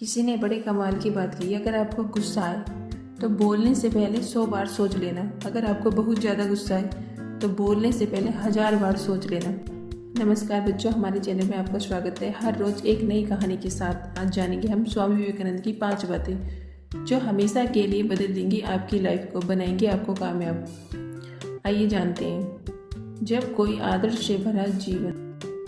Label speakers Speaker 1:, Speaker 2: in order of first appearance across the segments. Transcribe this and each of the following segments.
Speaker 1: किसी ने बड़े कमाल की बात कही, अगर आपको गुस्सा आए तो बोलने से पहले 100 बार सोच लेना। अगर आपको बहुत ज़्यादा गुस्सा है तो बोलने से पहले 1000 बार सोच लेना। नमस्कार बच्चों, हमारे चैनल में आपका स्वागत है। हर रोज़ एक नई कहानी के साथ आज जानेंगे हम स्वामी विवेकानंद की 5 बातें जो हमेशा के लिए बदल देंगी आपकी लाइफ को, बनाएंगे आपको कामयाब। आइए जानते हैं। जब कोई आदर्श से भरा जीवन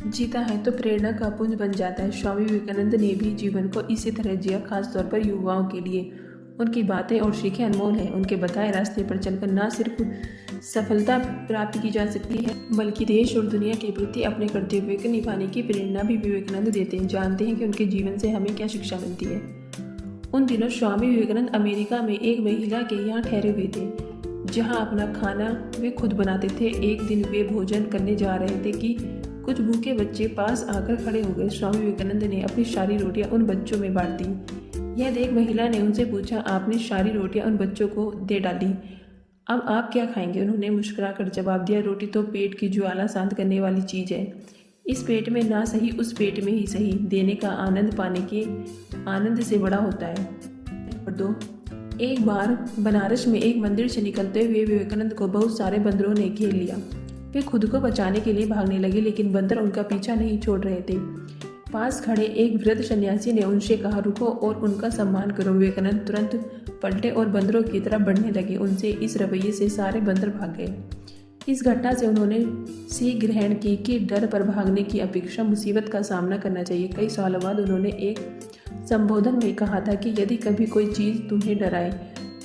Speaker 1: जीता है तो प्रेरणा का पुंज बन जाता है। स्वामी विवेकानंद ने भी जीवन को इसी तरह जिया, खासतौर पर युवाओं के लिए। उनकी बातें और सीखें अनमोल हैं। उनके बताए रास्ते पर चलकर न सिर्फ सफलता प्राप्त की जा सकती है बल्कि देश और दुनिया के प्रति अपने कर्तव्य को निभाने की प्रेरणा भी विवेकानंद देते हैं। जानते हैं कि उनके जीवन से हमें क्या शिक्षा मिलती है। उन दिनों स्वामी विवेकानंद अमेरिका में एक महिला के यहाँ ठहरे हुए थे, जहाँ अपना खाना वे खुद बनाते थे। एक दिन वे भोजन करने जा रहे थे कि कुछ भूखे बच्चे पास आकर खड़े हो गए। स्वामी विवेकानंद ने अपनी सारी रोटियां उन बच्चों में बांट दी। यह देख महिला ने उनसे पूछा, आपने सारी रोटियां उन बच्चों को दे डाली, अब आप क्या खाएंगे? उन्होंने मुस्कुराकर जवाब दिया, रोटी तो पेट की ज्वाला शांत करने वाली चीज़ है। इस पेट में ना सही उस पेट में ही सही, देने का आनंद पाने के आनंद से बड़ा होता है। और 2, एक बार बनारस में एक मंदिर से निकलते हुए विवेकानंद को बहुत सारे बंदरों ने घेर लिया। वे खुद को बचाने के लिए भागने लगे, लेकिन बंदर उनका पीछा नहीं छोड़ रहे थे। पास खड़े एक वृद्ध सन्यासी ने उनसे कहा, रुको और उनका सम्मान करो। विवेकानंद तुरंत पलटे और बंदरों की तरफ बढ़ने लगे। उनसे इस रवैये से सारे बंदर भाग गए। इस घटना से उन्होंने सीख ग्रहण की कि डर पर भागने की अपेक्षा मुसीबत का सामना करना चाहिए। कई सालों बाद उन्होंने एक संबोधन में कहा था कि यदि कभी कोई चीज़ तुम्हें डराए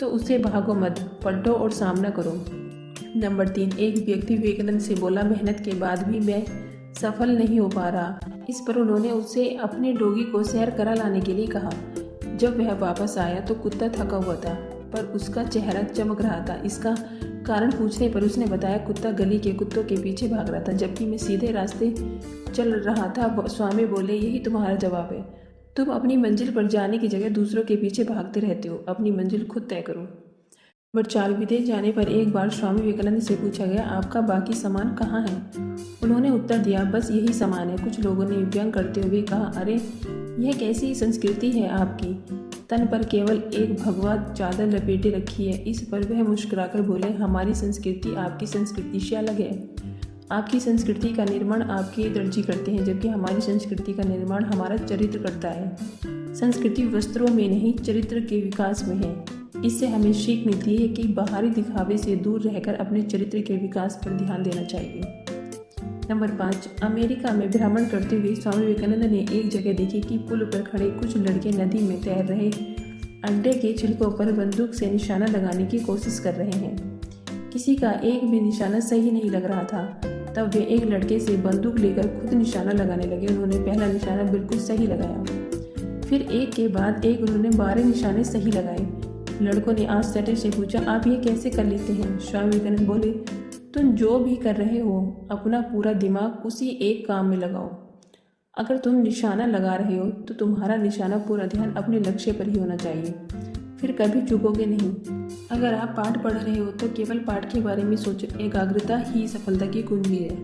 Speaker 1: तो उससे भागो मत, पलटो और सामना करो। नंबर 3, एक व्यक्ति विवेकानंद से बोला, मेहनत के बाद भी मैं सफल नहीं हो पा रहा। इस पर उन्होंने उससे अपने डॉगी को सैर करा लाने के लिए कहा। जब वह वापस आया तो कुत्ता थका हुआ था, पर उसका चेहरा चमक रहा था। इसका कारण पूछने पर उसने बताया, कुत्ता गली के कुत्तों के पीछे भाग रहा था, जबकि मैं सीधे रास्ते चल रहा था। स्वामी बोले, यही तुम्हारा जवाब है। तुम अपनी मंजिल पर जाने की जगह दूसरों के पीछे भागते रहते हो। अपनी मंजिल खुद तय करो। नंबर 4, विदेश जाने पर एक बार स्वामी विवेकानंद से पूछा गया, आपका बाकी सामान कहाँ है? उन्होंने उत्तर दिया, बस यही सामान है। कुछ लोगों ने व्यंग करते हुए कहा, अरे यह कैसी संस्कृति है आपकी, तन पर केवल एक भगवा चादर लपेटे रखी है। इस पर वह मुस्कुराकर बोले, हमारी संस्कृति आपकी संस्कृति से अलग है। आपकी संस्कृति का निर्माण आपके दर्जी करते हैं, जबकि हमारी संस्कृति का निर्माण हमारा चरित्र करता है। संस्कृति वस्त्रों में नहीं, चरित्र के विकास में है। इससे हमें सीख मिलती है कि बाहरी दिखावे से दूर रहकर अपने चरित्र के विकास पर ध्यान देना चाहिए। नंबर 5, अमेरिका में भ्रमण करते हुए स्वामी विवेकानंद ने एक जगह देखी कि पुल पर खड़े कुछ लड़के नदी में तैर रहे अंडे के छिलकों पर बंदूक से निशाना लगाने की कोशिश कर रहे हैं। किसी का एक भी निशाना सही नहीं लग रहा था। तब वे एक लड़के से बंदूक लेकर खुद निशाना लगाने लगे। उन्होंने पहला निशाना बिल्कुल सही लगाया, फिर एक के बाद एक उन्होंने 12 निशाने सही लगाए। लड़कों ने आश्चर्य से पूछा, आप ये कैसे कर लेते हैं? स्वामी विवेकानंद बोले, तुम जो भी कर रहे हो अपना पूरा दिमाग उसी एक काम में लगाओ। अगर तुम निशाना लगा रहे हो तो तुम्हारा निशाना पूरा ध्यान अपने लक्ष्य पर ही होना चाहिए, फिर कभी चूकोगे नहीं। अगर आप पाठ पढ़ रहे हो तो केवल पाठ के बारे में सोचो। एकाग्रता ही सफलता की कुंजी है।